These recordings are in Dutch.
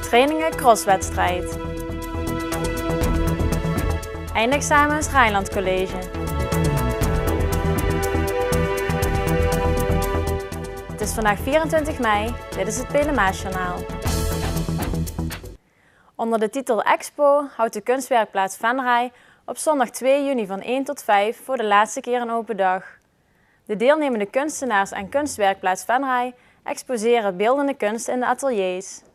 Trainingen crosswedstrijd. Eindexamens Rijnland College. Het is vandaag 24 mei, dit is het Pelemaasjournaal. Onder de titel Expo houdt de kunstwerkplaats Venray op zondag 2 juni van 1 tot 5 voor de laatste keer een open dag. De deelnemende kunstenaars aan kunstwerkplaats Venray exposeren beeldende kunst in de ateliers.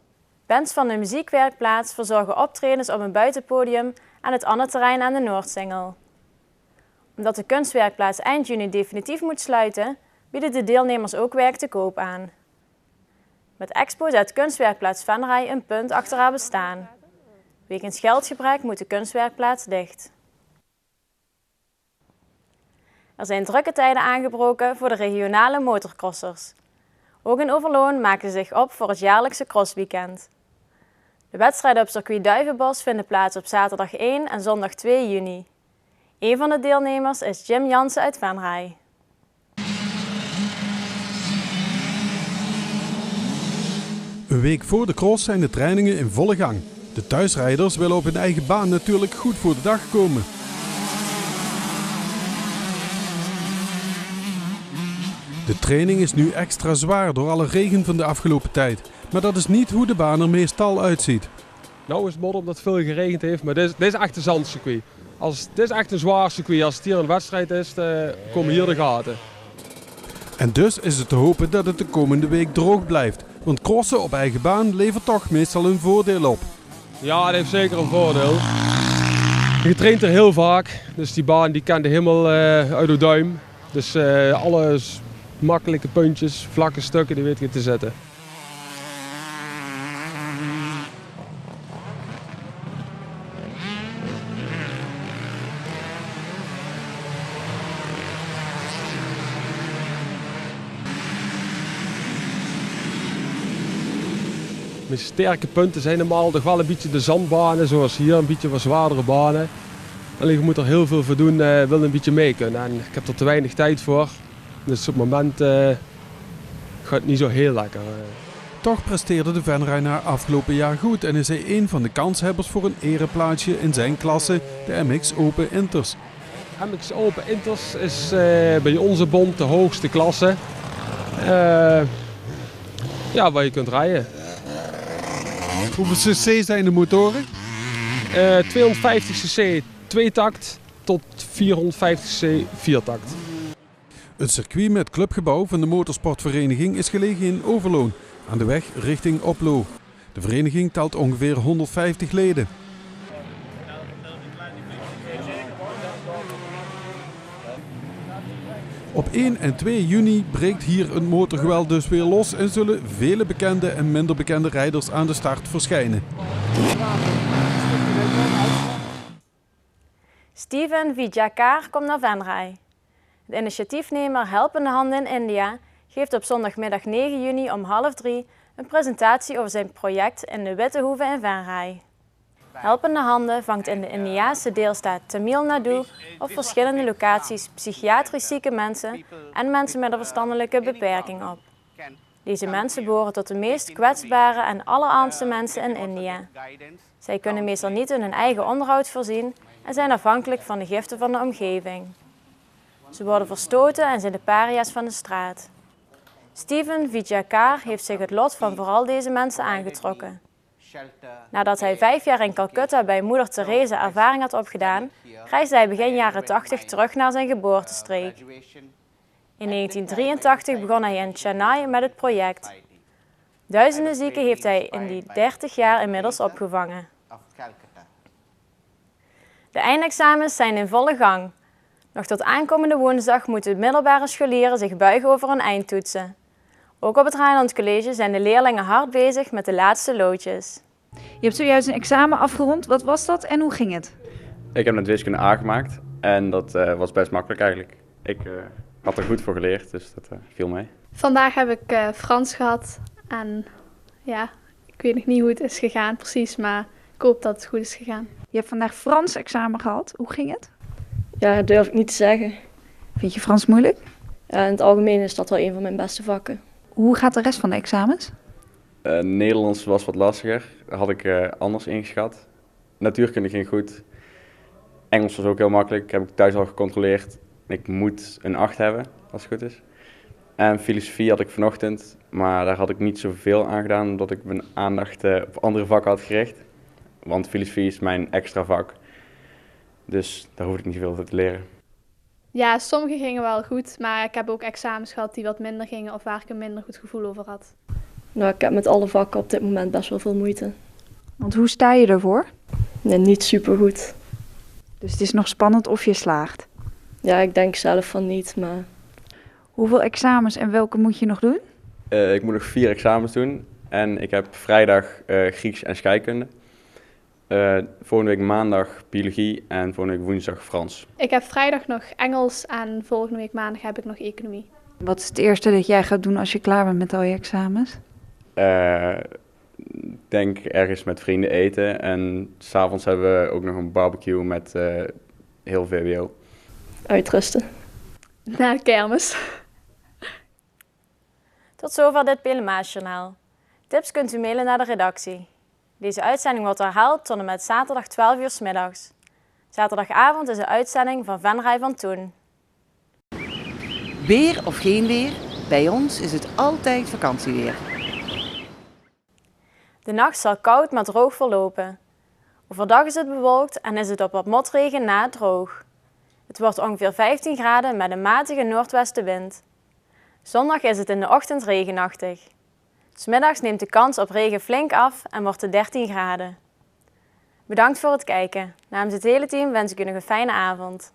Bands van de muziekwerkplaats verzorgen optredens op een buitenpodium aan het Anne-terrein aan de Noordsingel. Omdat de kunstwerkplaats eind juni definitief moet sluiten, bieden de deelnemers ook werk te koop aan. Met Expo zet kunstwerkplaats Venray een punt achter haar bestaan. Wegens geldgebrek moet de kunstwerkplaats dicht. Er zijn drukke tijden aangebroken voor de regionale motorcrossers. Ook in Overloon maken ze zich op voor het jaarlijkse crossweekend. De wedstrijden op circuit Duivenbos vinden plaats op zaterdag 1 en zondag 2 juni. Een van de deelnemers is Jim Jansen uit Venray. Een week voor de cross zijn de trainingen in volle gang. De thuisrijders willen op hun eigen baan natuurlijk goed voor de dag komen. De training is nu extra zwaar door alle regen van de afgelopen tijd. Maar dat is niet hoe de baan er meestal uitziet. Nou is het modder omdat het veel geregend heeft, maar dit is echt een zandcircuit. Dit is echt een zwaar circuit. Als het hier een wedstrijd is, dan komen hier de gaten. En dus is het te hopen dat het de komende week droog blijft. Want crossen op eigen baan levert toch meestal een voordeel op. Ja, dat heeft zeker een voordeel. Je traint er heel vaak, dus die baan die kent helemaal uit de duim. Dus alle makkelijke puntjes, vlakke stukken, die weet je te zetten. Mijn sterke punten zijn normaal toch wel een beetje de zandbanen, zoals hier, een beetje wat zwaardere banen. Alleen je moet er heel veel voor doen, wil een beetje mee kunnen. En ik heb er te weinig tijd voor, dus op het moment gaat het niet zo heel lekker. Toch presteerde de Venraynaar afgelopen jaar goed en is hij een van de kanshebbers voor een ereplaatsje in zijn klasse, de MX Open Inters. MX Open Inters is bij onze bond de hoogste klasse waar je kunt rijden. Hoeveel cc zijn de motoren? 250 cc 2-takt tot 450 cc 4-takt. Het circuit met clubgebouw van de motorsportvereniging is gelegen in Overloon, aan de weg richting Oplo. De vereniging telt ongeveer 150 leden. Op 1 en 2 juni breekt hier een motorgeweld dus weer los en zullen vele bekende en minder bekende rijders aan de start verschijnen. Steven Vijakar komt naar Venray. De initiatiefnemer Helpende Handen in India geeft op zondagmiddag 9 juni om 2:30 een presentatie over zijn project in de Witte Hoeve in Venray. Helpende Handen vangt in de Indiase deelstaat Tamil Nadu op verschillende locaties psychiatrisch zieke mensen en mensen met een verstandelijke beperking op. Deze mensen behoren tot de meest kwetsbare en allerarmste mensen in India. Zij kunnen meestal niet in hun eigen onderhoud voorzien en zijn afhankelijk van de giften van de omgeving. Ze worden verstoten en zijn de paria's van de straat. Steven Vijakar heeft zich het lot van vooral deze mensen aangetrokken. Nadat hij 5 jaar in Calcutta bij moeder Therese ervaring had opgedaan, reisde hij begin jaren 80 terug naar zijn geboortestreek. In 1983 begon hij in Chennai met het project. Duizenden zieken heeft hij in die 30 jaar inmiddels opgevangen. De eindexamens zijn in volle gang. Nog tot aankomende woensdag moeten middelbare scholieren zich buigen over hun eindtoetsen. Ook op het Rijnland College zijn de leerlingen hard bezig met de laatste loodjes. Je hebt zojuist een examen afgerond. Wat was dat en hoe ging het? Ik heb net wiskunde A gemaakt en dat was best makkelijk eigenlijk. Ik had er goed voor geleerd, dus dat viel mee. Vandaag heb ik Frans gehad en ja, ik weet nog niet hoe het is gegaan precies, maar ik hoop dat het goed is gegaan. Je hebt vandaag Frans examen gehad. Hoe ging het? Ja, dat durf ik niet te zeggen. Vind je Frans moeilijk? Ja, in het algemeen is dat wel een van mijn beste vakken. Hoe gaat de rest van de examens? Nederlands was wat lastiger, dat had ik anders ingeschat. Natuurkunde ging goed. Engels was ook heel makkelijk, heb ik thuis al gecontroleerd. Ik moet een 8 hebben, als het goed is. En filosofie had ik vanochtend, maar daar had ik niet zoveel aan gedaan, omdat ik mijn aandacht op andere vakken had gericht. Want filosofie is mijn extra vak, dus daar hoef ik niet zoveel te leren. Ja, sommige gingen wel goed, maar ik heb ook examens gehad die wat minder gingen of waar ik een minder goed gevoel over had. Nou, ik heb met alle vakken op dit moment best wel veel moeite. Want hoe sta je ervoor? Nee, niet super goed. Dus het is nog spannend of je slaagt. Ja, ik denk zelf van niet, maar Hoeveel examens en welke moet je nog doen? Ik moet nog 4 examens doen en ik heb vrijdag Grieks en scheikunde. Volgende week maandag biologie en volgende week woensdag Frans. Ik heb vrijdag nog Engels en volgende week maandag heb ik nog economie. Wat is het eerste dat jij gaat doen als je klaar bent met al je examens? Ik denk ergens met vrienden eten en 's avonds hebben we ook nog een barbecue met heel VWO. uitrusten. Na de kermis. Tot zover dit Pelemaasjournaal. Tips kunt u mailen naar de redactie. Deze uitzending wordt herhaald tot en met zaterdag 12 uur 's middags. Zaterdagavond is de uitzending van Venray van Toen. Weer of geen weer, bij ons is het altijd vakantieweer. De nacht zal koud maar droog verlopen. Overdag is het bewolkt en is het op wat motregen na droog. Het wordt ongeveer 15 graden met een matige noordwestenwind. Zondag is het in de ochtend regenachtig. 'S Middags neemt de kans op regen flink af en wordt het 13 graden. Bedankt voor het kijken. Namens het hele team wens ik u nog een fijne avond.